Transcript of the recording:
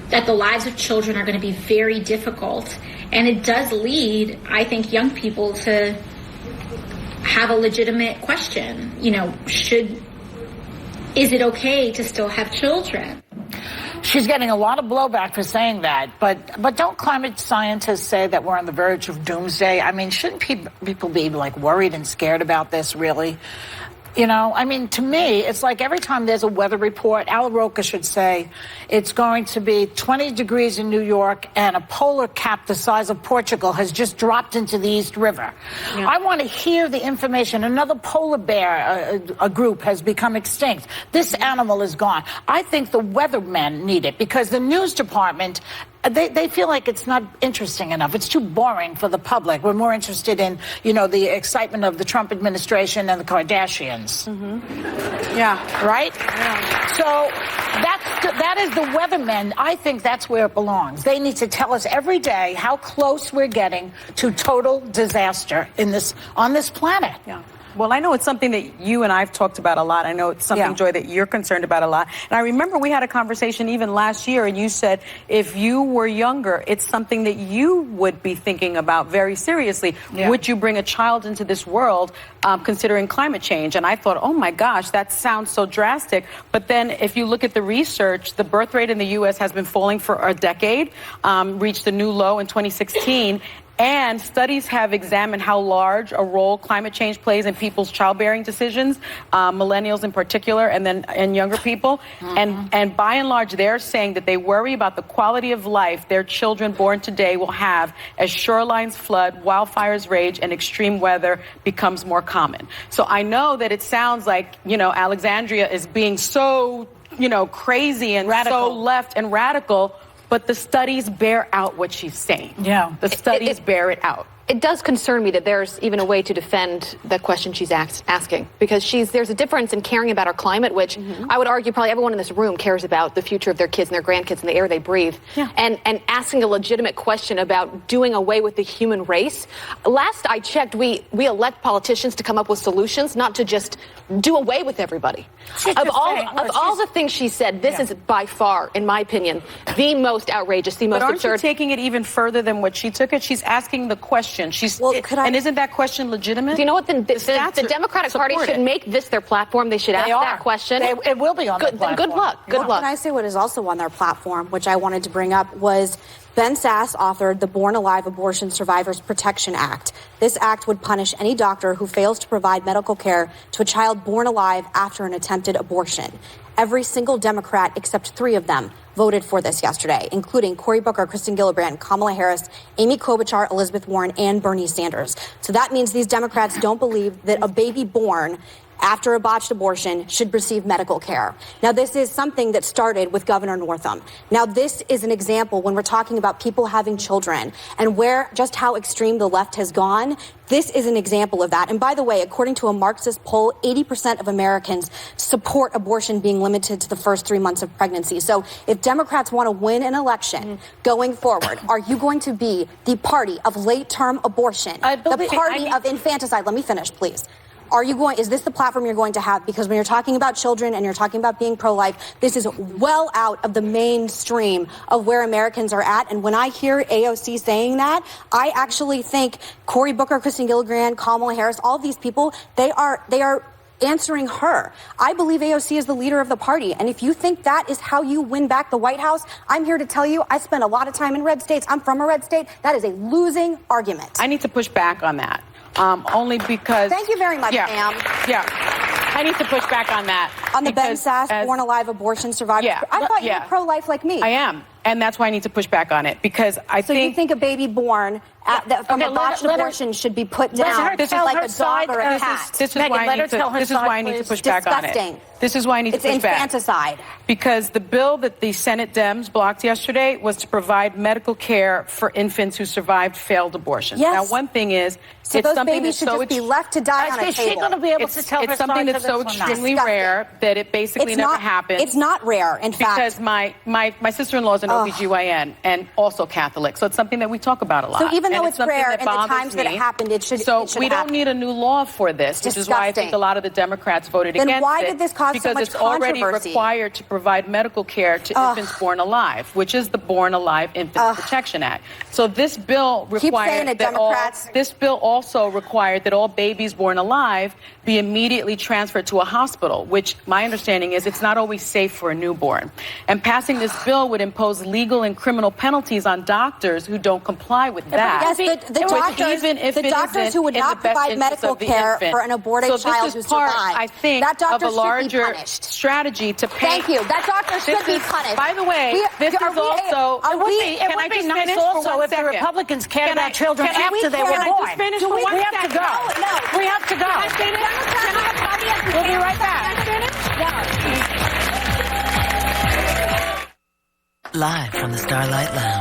that the lives of children are going to be very difficult. And it does lead, I think, young people to have a legitimate question. You know, is it okay to still have children? She's getting a lot of blowback for saying that, but don't climate scientists say that we're on the verge of doomsday? I mean, shouldn't people be like worried and scared about this, really? You know, I mean, to me, it's like every time there's a weather report, Al Roker should say it's going to be 20 degrees in New York and a polar cap the size of Portugal has just dropped into the East River. Yeah. I want to hear the information. Another polar bear, a group, has become extinct. This animal is gone. I think the weathermen need it because the news department, they feel like it's not interesting enough. It's too boring for the public. We're more interested in, you know, the excitement of the Trump administration and the Kardashians. Mm-hmm. Yeah. Right? Yeah. So that is the weathermen. I think that's where it belongs. They need to tell us every day how close we're getting to total disaster on this planet. Yeah. Well, I know it's something that you and I've talked about a lot. I know it's something, Joy, that you're concerned about a lot. And I remember we had a conversation even last year, and you said if you were younger, it's something that you would be thinking about very seriously. Yeah. Would you bring a child into this world considering climate change? And I thought, oh, my gosh, that sounds so drastic. But then if you look at the research, the birth rate in the U.S. has been falling for a decade, reached a new low in 2016. And studies have examined how large a role climate change plays in people's childbearing decisions, millennials in particular, and younger people. Mm-hmm. And by and large, they're saying that they worry about the quality of life their children born today will have as shorelines flood, wildfires rage, and extreme weather becomes more common. So I know that it sounds like, you know, Alexandria is being so, you know, crazy and so left and radical. But the studies bear out what she's saying. Yeah. The studies bear it out. It does concern me that there's even a way to defend the question she's asking, because there's a difference in caring about our climate, which I would argue probably everyone in this room cares about the future of their kids and their grandkids and the air they breathe, and asking a legitimate question about doing away with the human race. Last I checked, we elect politicians to come up with solutions, not to just do away with everybody. Of all the things she said, this is by far, in my opinion, the most outrageous, the most absurd. But aren't you taking it even further than what she took it? She's asking the question. And isn't that question legitimate? Do you know what? The Democratic Party should make this their platform. They should ask that question. It will be on their platform. Good luck. Good luck. Can I say what is also on their platform, which I wanted to bring up, was Ben Sasse authored the Born Alive Abortion Survivors Protection Act. This act would punish any doctor who fails to provide medical care to a child born alive after an attempted abortion. Every single Democrat, except 3 of them, voted for this yesterday, including Cory Booker, Kristen Gillibrand, Kamala Harris, Amy Klobuchar, Elizabeth Warren, and Bernie Sanders. So that means these Democrats don't believe that a baby born after a botched abortion should receive medical care. Now, this is something that started with Governor Northam. Now, this is an example when we're talking about people having children and just how extreme the left has gone. This is an example of that. And by the way, according to a Marxist poll, 80% of Americans support abortion being limited to the first 3 months of pregnancy. So if Democrats want to win an election going forward, are you going to be the party of late-term abortion, the party of infanticide? Let me finish, please. Is this the platform you're going to have? Because when you're talking about children and you're talking about being pro-life, this is well out of the mainstream of where Americans are at. And when I hear AOC saying that, I actually think Cory Booker, Kristen Gillibrand, Kamala Harris, all of these people, they are answering her. I believe AOC is the leader of the party. And if you think that is how you win back the White House, I'm here to tell you, I spent a lot of time in red states. I'm from a red state. That is a losing argument. I need to push back on that. Only because... Thank you very much, ma'am. Yeah. I need to push back on that. On the Ben Sasse Born Alive Abortion Survivor. Yeah, I thought you were pro-life like me. I am. And that's why I need to push back on it. Because So you think a baby born from a botched abortion should be put down like a dog or a cat? This is why I need to push back on it. This is why I need to push back. It's infanticide. Because the bill that the Senate Dems blocked yesterday was to provide medical care for infants who survived failed abortions. Yes. Now, one thing is, so it's those something babies that's should just be left to die on a table. Is she going to be able to tell her It's something that's so extremely rare that it basically never happened. It's not rare, in fact. Because my sister-in-law is an OBGYN and also Catholic, so it's something that we talk about a lot. So even though and it's rare, in the times that it happened, it should So it should we don't happen. need a new law for this, which is why I think a lot of the Democrats voted against it. Then why did this cause so much Because it's already controversy? required to provide medical care to infants born alive, which is the Born Alive Infant Protection Act. So this bill required this bill also required that all babies born alive be immediately transferred to a hospital, which my understanding is it's not always safe for a newborn. And passing this bill would impose legal and criminal penalties on doctors who don't comply with that. Yes, the doctors who would not provide medical care for an aborted child who survived. I think, that doctor of a larger should be punished. strategy to pay. Thank you. That doctor should be punished. By the way, this is also. It would be nice also if the Republicans cared about children after they were born. We have to go. No. We have to go. We'll be right back. Live from the Starlight Lounge.